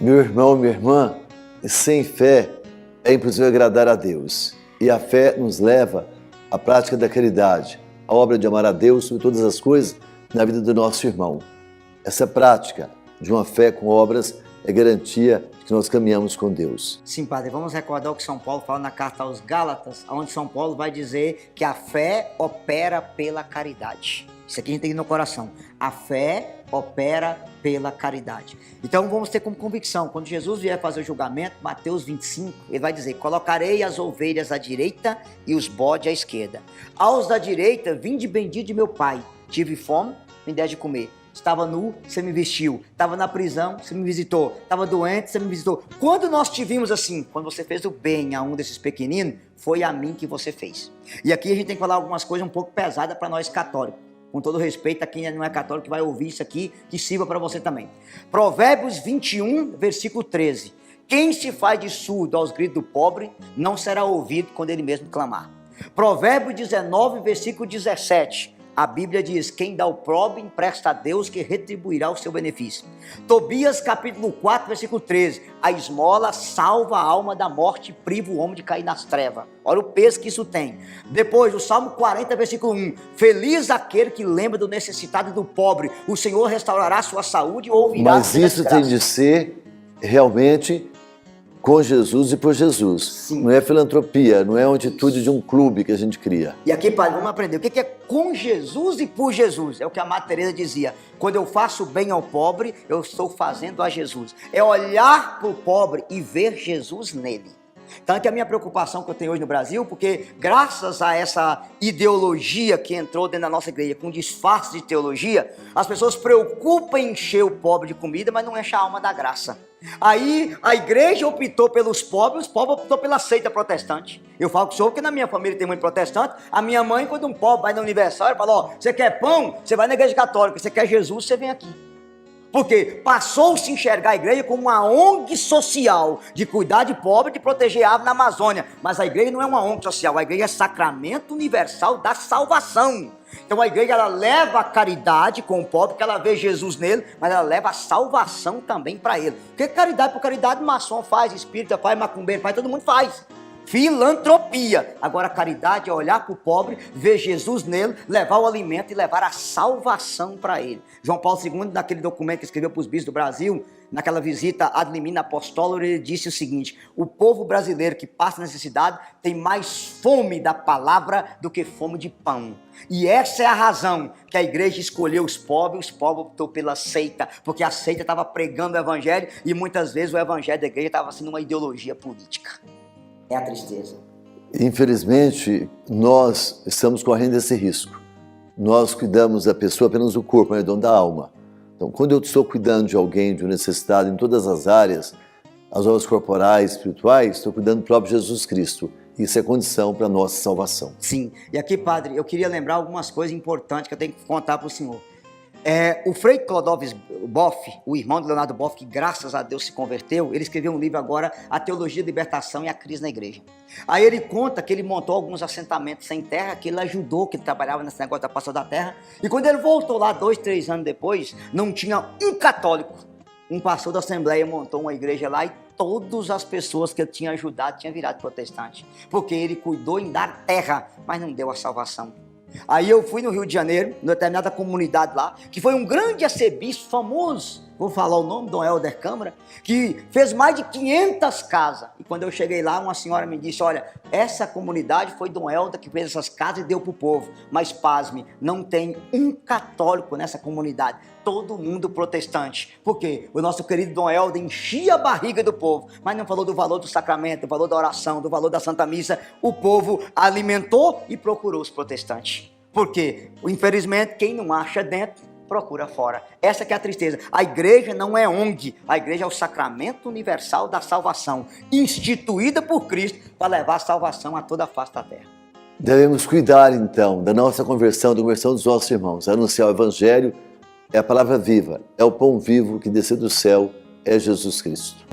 Meu irmão, minha irmã, sem fé é impossível agradar a Deus. E a fé nos leva à prática da caridade, à obra de amar a Deus sobre todas as coisas na vida do nosso irmão. Essa prática de uma fé com obras é garantia de que nós caminhamos com Deus. Sim, padre, vamos recordar o que São Paulo fala na carta aos Gálatas, onde São Paulo vai dizer que a fé opera pela caridade. Isso aqui a gente tem no coração. A fé opera pela caridade. Então vamos ter como convicção, quando Jesus vier fazer o julgamento, Mateus 25, ele vai dizer: colocarei as ovelhas à direita e os bodes à esquerda. Aos da direita, vinde bendito de meu Pai. Tive fome, me deste de comer. Estava nu, você me vestiu. Estava na prisão, você me visitou. Estava doente, você me visitou. Quando nós te vimos assim, quando você fez o bem a um desses pequeninos, foi a mim que você fez. E aqui a gente tem que falar algumas coisas um pouco pesadas para nós católicos. Com todo respeito a quem não é católico que vai ouvir isso aqui, que sirva para você também. Provérbios 21, versículo 13. Quem se faz de surdo aos gritos do pobre, não será ouvido quando ele mesmo clamar. Provérbios 19, versículo 17. A Bíblia diz: quem dá o pobre empresta a Deus, que retribuirá o seu benefício. Tobias capítulo 4, versículo 13. A esmola salva a alma da morte e priva o homem de cair nas trevas. Olha o peso que isso tem. Depois, o Salmo 40, versículo 1. Feliz aquele que lembra do necessitado e do pobre. O Senhor restaurará a sua saúde e ouvirá. Mas isso tem de ser realmente com Jesus e por Jesus. Sim. Não é filantropia, não é uma atitude de um clube que a gente cria. E aqui, padre, vamos aprender. O que é com Jesus e por Jesus? É o que a Madre Teresa dizia. Quando eu faço bem ao pobre, eu estou fazendo a Jesus. É olhar para o pobre e ver Jesus nele. Tanto é a minha preocupação que eu tenho hoje no Brasil, porque graças a essa ideologia que entrou dentro da nossa igreja, com disfarce de teologia, as pessoas preocupam em encher o pobre de comida, mas não enche a alma da graça. Aí a igreja optou pelos pobres, os pobres optou pela seita protestante. Eu falo com o senhor porque na minha família tem muito protestante. A minha mãe, quando um pobre vai na Universal, ela fala: ó, você quer pão? Você vai na igreja católica. Você quer Jesus? Você vem aqui. Porque passou-se a enxergar a igreja como uma ONG social, de cuidar de pobre, de proteger a árvore na Amazônia. Mas a igreja não é uma ONG social, a igreja é sacramento universal da salvação. Então a igreja, ela leva a caridade com o pobre, porque ela vê Jesus nele, mas ela leva a salvação também para ele. Porque caridade por caridade, maçom faz, espírita faz, macumbeiro faz, todo mundo faz. Filantropia. Agora a caridade é olhar para o pobre, ver Jesus nele, levar o alimento e levar a salvação para ele. João Paulo II, naquele documento que escreveu para os bispos do Brasil, naquela visita ad limina apostolo, ele disse o seguinte: o povo brasileiro que passa necessidade tem mais fome da palavra do que fome de pão. E essa é a razão que a igreja escolheu os pobres optou pela seita, porque a seita estava pregando o evangelho e muitas vezes o evangelho da igreja estava sendo uma ideologia política. É a tristeza. Infelizmente, nós estamos correndo esse risco. Nós cuidamos da pessoa apenas do corpo, mas não da alma. Então, quando eu estou cuidando de alguém, de um necessitado em todas as áreas, as obras corporais, espirituais, estou cuidando do próprio Jesus Cristo. Isso é condição para a nossa salvação. Sim. E aqui, padre, eu queria lembrar algumas coisas importantes que eu tenho que contar para o senhor. O Frei Clodovis Boff, o irmão de Leonardo Boff, que graças a Deus se converteu, ele escreveu um livro agora, A Teologia da Libertação e a Crise na Igreja. Aí ele conta que ele montou alguns assentamentos sem terra, que ele ajudou, que ele trabalhava nesse negócio da passagem da terra, e quando ele voltou lá 2, 3 anos depois, não tinha um católico. Um pastor da Assembleia montou uma igreja lá e todas as pessoas que ele tinha ajudado tinham virado protestante, porque ele cuidou em dar terra, mas não deu a salvação. Aí eu fui no Rio de Janeiro, numa determinada comunidade lá, que foi um grande arcebispo famoso, vou falar o nome, Dom Helder Câmara, que fez mais de 500 casas. E quando eu cheguei lá, uma senhora me disse: olha, essa comunidade foi Dom Helder que fez essas casas e deu para o povo. Mas pasme, não tem um católico nessa comunidade, todo mundo protestante. Por quê? O nosso querido Dom Helder enchia a barriga do povo, mas não falou do valor do sacramento, do valor da oração, do valor da Santa Missa. O povo alimentou e procurou os protestantes. Por quê? Infelizmente, quem não acha dentro, procura fora. Essa que é a tristeza. A igreja não é ONG, a igreja é o sacramento universal da salvação, instituída por Cristo para levar a salvação a toda a face da terra. Devemos cuidar, então, da nossa conversão, da conversão dos nossos irmãos. Anunciar o evangelho é a palavra viva, é o pão vivo que desceu do céu, é Jesus Cristo.